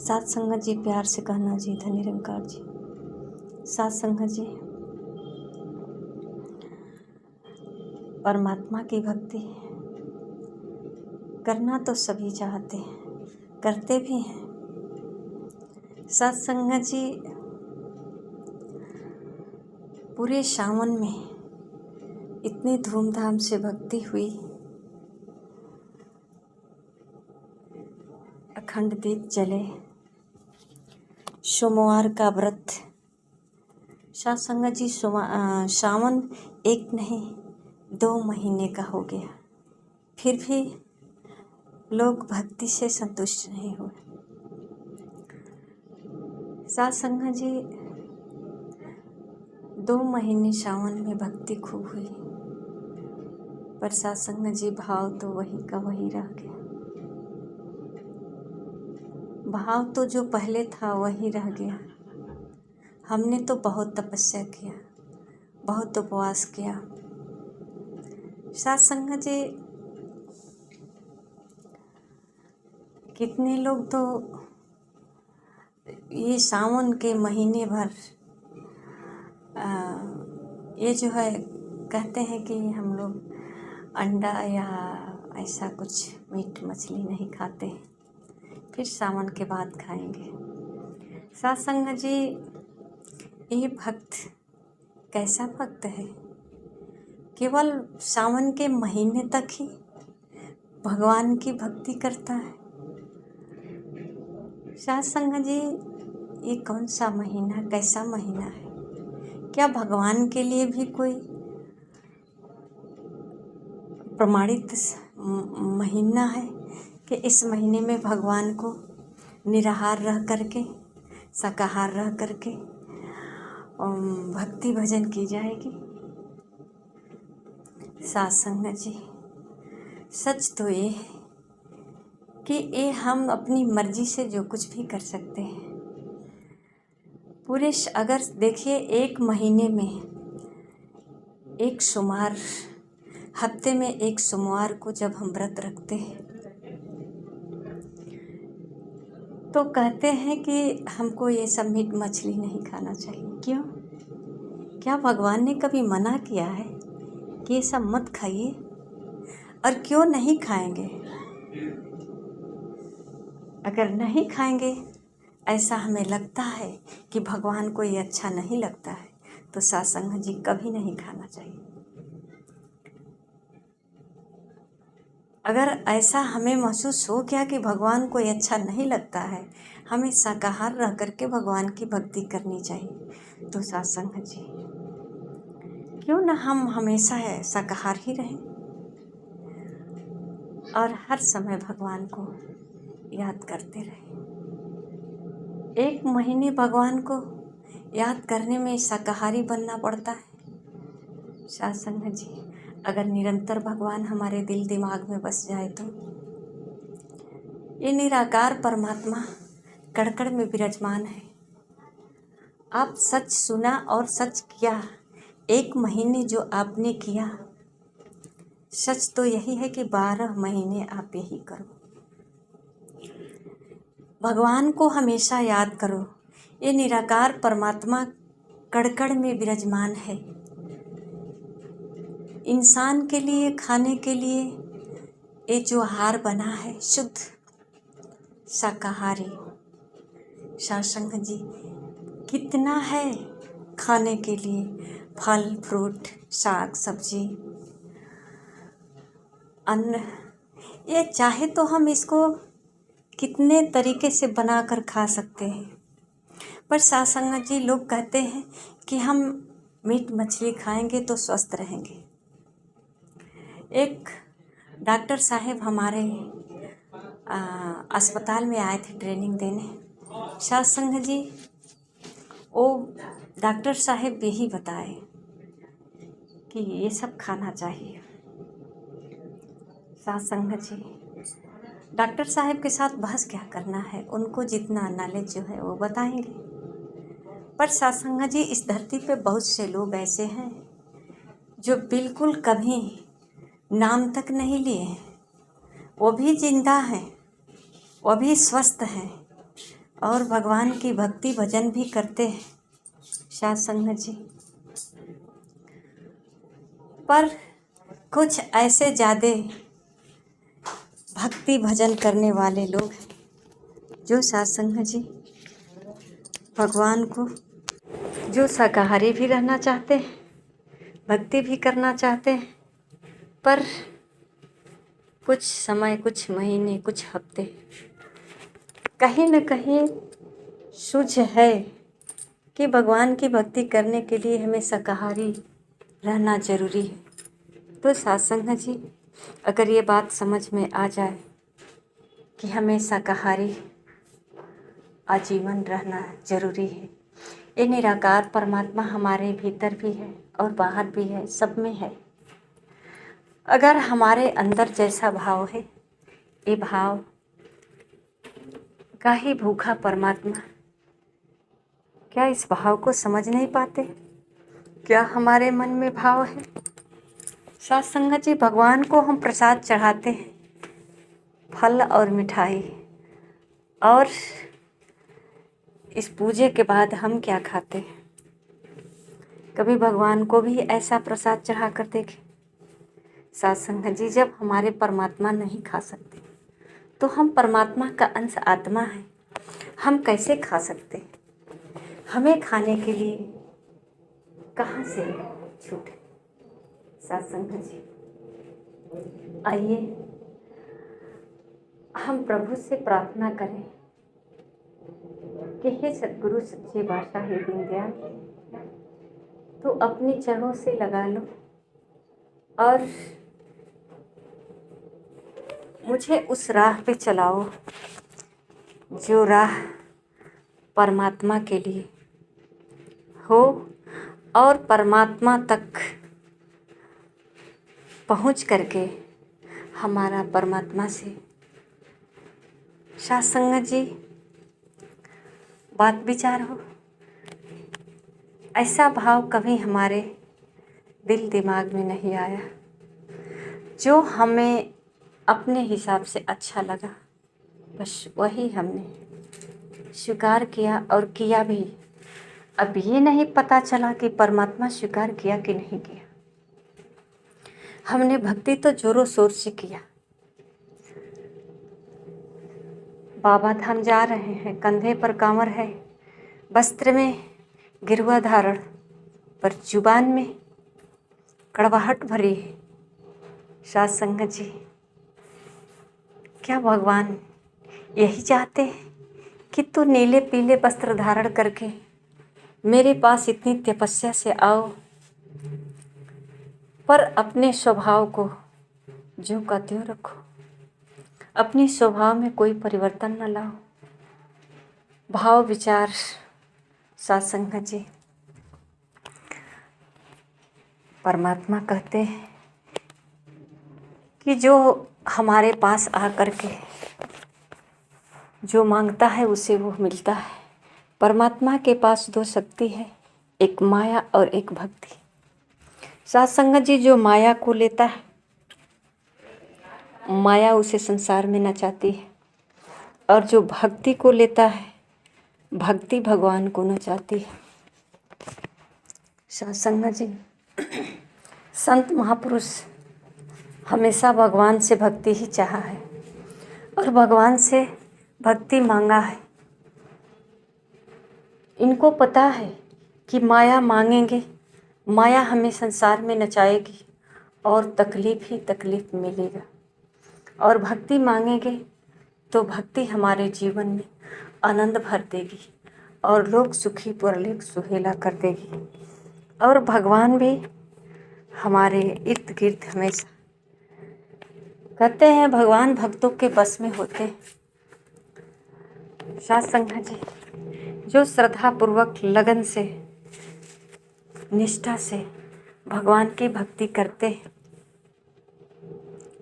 सात संगत जी, प्यार से कहना जी, धन निरंकार जी। सात संगत जी, परमात्मा की भक्ति करना तो सभी चाहते हैं, करते भी हैं। सात संगत जी, पूरे सावन में इतनी धूमधाम से भक्ति हुई, अखंड दीप जले, सोमवार का व्रत। सात संगत जी, सावन एक नहीं 2 महीने का हो गया, फिर भी लोग भक्ति से संतुष्ट नहीं हुए। सात संगत जी, 2 महीने सावन में भक्ति खूब हुई, पर सात संगत जी भाव तो वही का वही रह गया। भाव तो जो पहले था वही रह गया। हमने तो बहुत तपस्या किया, बहुत उपवास किया। सात संगत जी, कितने लोग तो ये सावन के महीने भर ये जो है कहते हैं कि हम लोग अंडा या ऐसा कुछ मीट मछली नहीं खाते, फिर सावन के बाद खाएंगे। सात संगत जी, ये भक्त कैसा भक्त है? केवल सावन के महीने तक ही भगवान की भक्ति करता है। सात संगत जी, ये कौन सा महीना, कैसा महीना है? क्या भगवान के लिए भी कोई प्रमाणित महीना है कि इस महीने में भगवान को निराहार रह करके, शाकाहार रह करके भक्ति भजन की जाएगी? सात संगत जी, सच तो ये है कि ये हम अपनी मर्जी से जो कुछ भी कर सकते हैं। पूरे अगर देखिए, एक महीने में एक सोमवार, हफ्ते में एक सोमवार को जब हम व्रत रखते हैं तो कहते हैं कि हमको ये सब मीट मछली नहीं खाना चाहिए। क्यों? क्या भगवान ने कभी मना किया है कि ये सब मत खाइए? और क्यों नहीं खाएंगे? अगर नहीं खाएंगे, ऐसा हमें लगता है कि भगवान को ये अच्छा नहीं लगता है, तो सात संगत जी कभी नहीं खाना चाहिए। अगर ऐसा हमें महसूस हो गया कि भगवान को ये अच्छा नहीं लगता है, हमें शाकाहार रह करके भगवान की भक्ति करनी चाहिए, तो सात संगत जी क्यों ना हम हमेशा शाकाहार ही रहें और हर समय भगवान को याद करते रहें। एक महीने भगवान को याद करने में शाकाहारी बनना पड़ता है। सात संगत जी, अगर निरंतर भगवान हमारे दिल दिमाग में बस जाए तो ये निराकार परमात्मा कण-कण में विराजमान है। आप सच सुना और सच किया, एक महीने जो आपने किया, सच तो यही है कि 12 महीने आप यही करो। भगवान को हमेशा याद करो। ये निराकार परमात्मा कण-कण में विराजमान है। इंसान के लिए खाने के लिए ये जो आहार बना है शुद्ध शाकाहारी। सात संगत जी, कितना है खाने के लिए? फल फ्रूट, साग सब्जी, अन्न, ये चाहे तो हम इसको कितने तरीके से बनाकर खा सकते हैं। पर सात संगत जी, लोग कहते हैं कि हम मीट मछली खाएंगे तो स्वस्थ रहेंगे। एक डॉक्टर साहब हमारे अस्पताल में आए थे ट्रेनिंग देने। सात संगत जी, वो डॉक्टर साहब यही बताए कि ये सब खाना चाहिए। सात संगत जी, डॉक्टर साहब के साथ बहस क्या करना है, उनको जितना नॉलेज जो है वो बताएंगे। पर सात संगत जी, इस धरती पे बहुत से लोग ऐसे हैं जो बिल्कुल कभी नाम तक नहीं लिए हैं, वो भी जिंदा हैं, वो भी स्वस्थ हैं और भगवान की भक्ति भजन भी करते हैं साध संगत जी। पर कुछ ऐसे ज़्यादा भक्ति भजन करने वाले लोग हैं जो साध संगत जी भगवान को, जो शाकाहारी भी रहना चाहते हैं, भक्ति भी करना चाहते हैं, पर कुछ समय, कुछ महीने, कुछ हफ्ते कहीं न कहीं सूझ है कि भगवान की भक्ति करने के लिए हमें शाकाहारी रहना जरूरी है। तो साध संगत जी, अगर ये बात समझ में आ जाए कि हमें शाकाहारी आजीवन रहना जरूरी है, ये निराकार परमात्मा हमारे भीतर भी है और बाहर भी है, सब में है। अगर हमारे अंदर जैसा भाव है, ये भाव का ही भूखा परमात्मा क्या इस भाव को समझ नहीं पाते? क्या हमारे मन में भाव है? साध संगत जी, भगवान को हम प्रसाद चढ़ाते हैं, फल और मिठाई, और इस पूजे के बाद हम क्या खाते हैं? कभी भगवान को भी ऐसा प्रसाद चढ़ा कर देखें। साध संगत जी, जब हमारे परमात्मा नहीं खा सकते तो हम परमात्मा का अंश आत्मा है, हम कैसे खा सकते हैं? हमें खाने के लिए कहाँ से छूटे? साध संगत जी, आइए हम प्रभु से प्रार्थना करें कि हे सद्गुरु सच्चे बादशाह हे दीनदयाल, तो अपनी चरणों से लगा लो और मुझे उस राह पे चलाओ जो राह परमात्मा के लिए हो और परमात्मा तक पहुंच करके हमारा परमात्मा से, साध संगत जी, बात विचार हो। ऐसा भाव कभी हमारे दिल दिमाग में नहीं आया। जो हमें अपने हिसाब से अच्छा लगा बस वही हमने स्वीकार किया और किया भी। अब ये नहीं पता चला कि परमात्मा स्वीकार किया कि नहीं किया। हमने भक्ति तो जोरों शोर से किया। बाबा धाम जा रहे हैं, कंधे पर कांवर है, वस्त्र में गिरवा धारण, पर जुबान में कड़वाहट भरी है। साध संगत जी, क्या भगवान यही चाहते हैं कि तू नीले पीले वस्त्र धारण करके मेरे पास इतनी तपस्या से आओ, पर अपने स्वभाव को जो का त्यों रखो, अपने स्वभाव में कोई परिवर्तन न लाओ? भाव विचार। साध संगत जी, परमात्मा कहते हैं कि जो हमारे पास आकर के जो मांगता है उसे वो मिलता है। परमात्मा के पास दो शक्ति है, एक माया और एक भक्ति। साध संगत जी, जो माया को लेता है, माया उसे संसार में नचाती है, और जो भक्ति को लेता है, भक्ति भगवान को नचाती है। साध संगत जी, संत महापुरुष हमेशा भगवान से भक्ति ही चाहा है और भगवान से भक्ति मांगा है। इनको पता है कि माया मांगेंगे, माया हमें संसार में नचाएगी और तकलीफ ही तकलीफ मिलेगा, और भक्ति मांगेंगे तो भक्ति हमारे जीवन में आनंद भर देगी और लोग सुखी परलोक सुहेला कर देगी। और भगवान भी हमारे इर्द गिर्द हमेशा कहते हैं, भगवान भक्तों के बस में होते हैं। साध संगत जी, जो श्रद्धापूर्वक लगन से निष्ठा से भगवान की भक्ति करते हैं,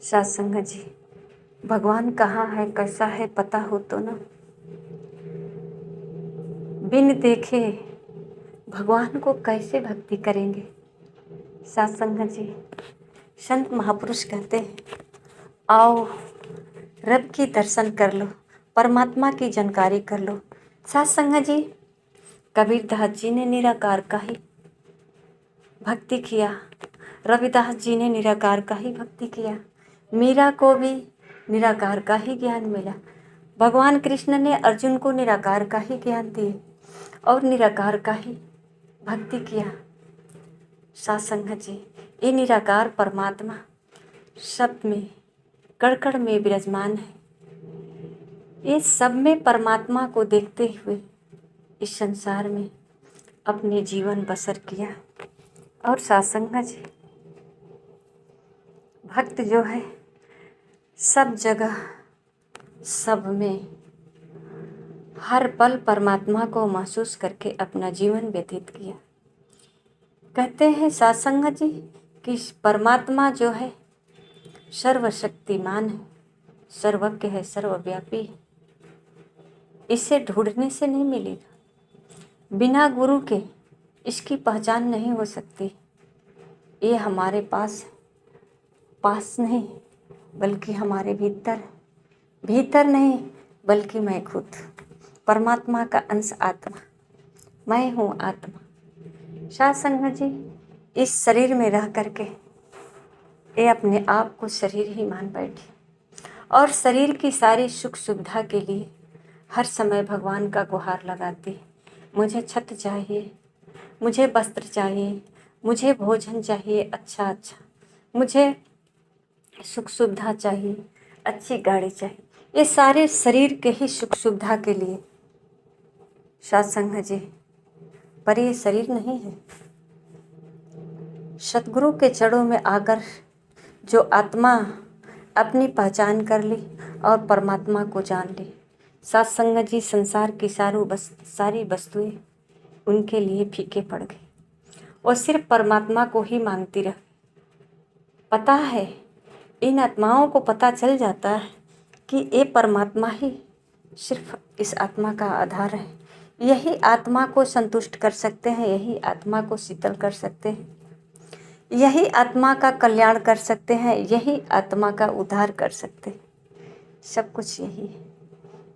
साध संगत जी, भगवान कहाँ है कैसा है पता हो तो ना, बिन देखे भगवान को कैसे भक्ति करेंगे? साध संगत जी, संत महापुरुष कहते हैं, आओ रब की दर्शन कर लो, परमात्मा की जानकारी कर लो, सत्संग जी, कबीरदास जी ने निराकार का ही भक्ति किया, रविदास जी ने निराकार का ही भक्ति किया, मीरा को भी निराकार का ही ज्ञान मिला, भगवान कृष्ण ने अर्जुन को निराकार का ही ज्ञान दिए और निराकार का ही भक्ति किया। सत्संग जी, ये निराकार परमात्मा सब में कण कण में विराजमान है। ये सब में परमात्मा को देखते हुए इस संसार में अपने जीवन बसर किया। और सत्संग जी, भक्त जो है सब जगह सब में हर पल परमात्मा को महसूस करके अपना जीवन व्यतीत किया। कहते हैं सत्संग जी कि परमात्मा जो है सर्वशक्तिमान है, सर्वज्ञ है, सर्वव्यापी है। इसे ढूंढने से नहीं मिलेगा, बिना गुरु के इसकी पहचान नहीं हो सकती। ये हमारे पास नहीं बल्कि हमारे भीतर नहीं बल्कि मैं खुद परमात्मा का अंश आत्मा, मैं हूँ आत्मा। सत्संग जी, इस शरीर में रह करके ये अपने आप को शरीर ही मान बैठी और शरीर की सारी सुख सुविधा के लिए हर समय भगवान का गुहार लगाती है। मुझे छत चाहिए, मुझे वस्त्र चाहिए, मुझे भोजन चाहिए अच्छा, मुझे सुख सुविधा चाहिए, अच्छी गाड़ी चाहिए। ये सारे शरीर के ही सुख सुविधा के लिए सत्संग जी, पर ये शरीर नहीं है। सतगुरु के चरणों में आकर जो आत्मा अपनी पहचान कर ली और परमात्मा को जान ली, सत्संग जी, संसार की सारी वस्तुएं उनके लिए फीके पड़ गई। वो सिर्फ परमात्मा को ही मांगती रह। पता है, इन आत्माओं को पता चल जाता है कि ये परमात्मा ही सिर्फ इस आत्मा का आधार है। यही आत्मा को संतुष्ट कर सकते हैं, यही आत्मा को शीतल कर सकते हैं, यही आत्मा का कल्याण कर सकते हैं, यही आत्मा का उद्धार कर सकते हैं। सब कुछ यही है।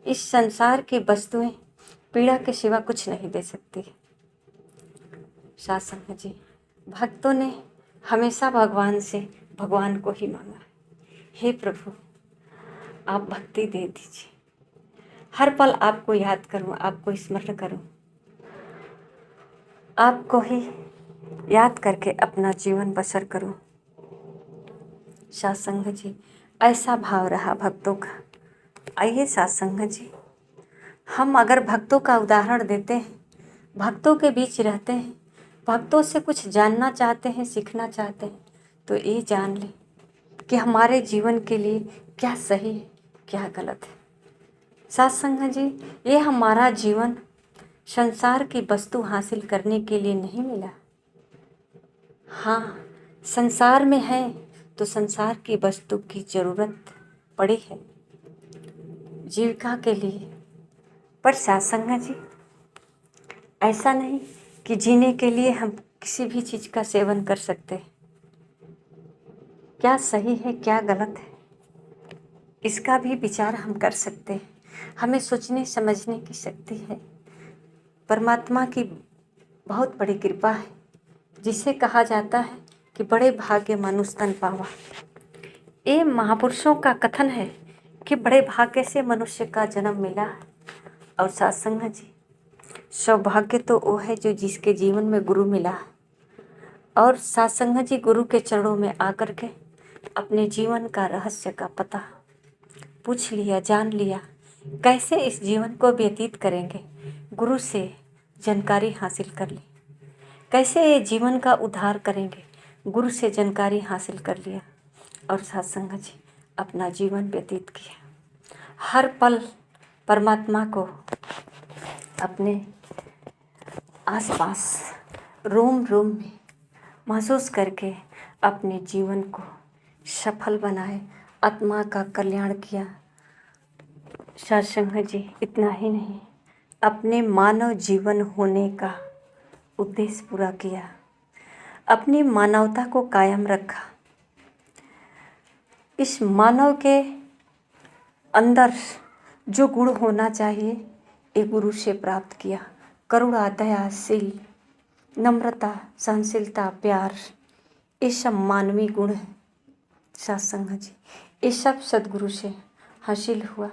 इस संसार की वस्तुएं पीड़ा के सिवा कुछ नहीं दे सकती। सत्संग जी, भक्तों ने हमेशा भगवान को ही मांगा, हे प्रभु आप भक्ति दे दीजिए, हर पल आपको याद करूं, आपको स्मरण करूं, आपको ही याद करके अपना जीवन बसर करूं। सत्संग जी, ऐसा भाव रहा भक्तों का। आइए सत्संग जी, हम अगर भक्तों का उदाहरण देते हैं, भक्तों के बीच रहते हैं, भक्तों से कुछ जानना चाहते हैं, सीखना चाहते हैं, तो ये जान लें कि हमारे जीवन के लिए क्या सही है, क्या गलत है। सत्संग जी, ये हमारा जीवन संसार की वस्तु हासिल करने के लिए नहीं मिला। हाँ, संसार में है तो संसार की वस्तु की ज़रूरत पड़ी है जीविका के लिए। पर सत्संग जी, ऐसा नहीं कि जीने के लिए हम किसी भी चीज़ का सेवन कर सकते हैं। क्या सही है, क्या गलत है, इसका भी विचार हम कर सकते हैं। हमें सोचने समझने की शक्ति है। परमात्मा की बहुत बड़ी कृपा है, जिसे कहा जाता है कि बड़े भाग्य मनुष्य तन पावा। ये महापुरुषों का कथन है कि बड़े भाग्य से मनुष्य का जन्म मिला है। और सत्संग जी, सौभाग्य तो वो है जो जिसके जीवन में गुरु मिला है। और सत्संग जी, गुरु के चरणों में आकर के अपने जीवन का रहस्य का पता पूछ लिया, जान लिया, कैसे इस जीवन को व्यतीत करेंगे, गुरु से जानकारी हासिल कर ली। कैसे ये जीवन का उद्धार करेंगे, गुरु से जानकारी हासिल कर लिया और सत्संग जी अपना जीवन व्यतीत किया। हर पल परमात्मा को अपने आसपास रोम रोम में महसूस करके अपने जीवन को सफल बनाए, आत्मा का कल्याण किया। सत्संग जी, इतना ही नहीं, अपने मानव जीवन होने का उद्देश्य पूरा किया, अपनी मानवता को कायम रखा। इस मानव के अंदर जो गुण होना चाहिए, ये गुरु से प्राप्त किया। करुणा, दया, शील, नम्रता, सहनशीलता, प्यार, ये सब मानवीय गुण है सत्संग जी। ये सब सदगुरु से हासिल हुआ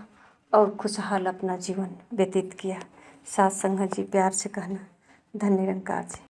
और खुशहाल अपना जीवन व्यतीत किया। सत्संग जी प्यार से कहना। धन्य निरंकार जी।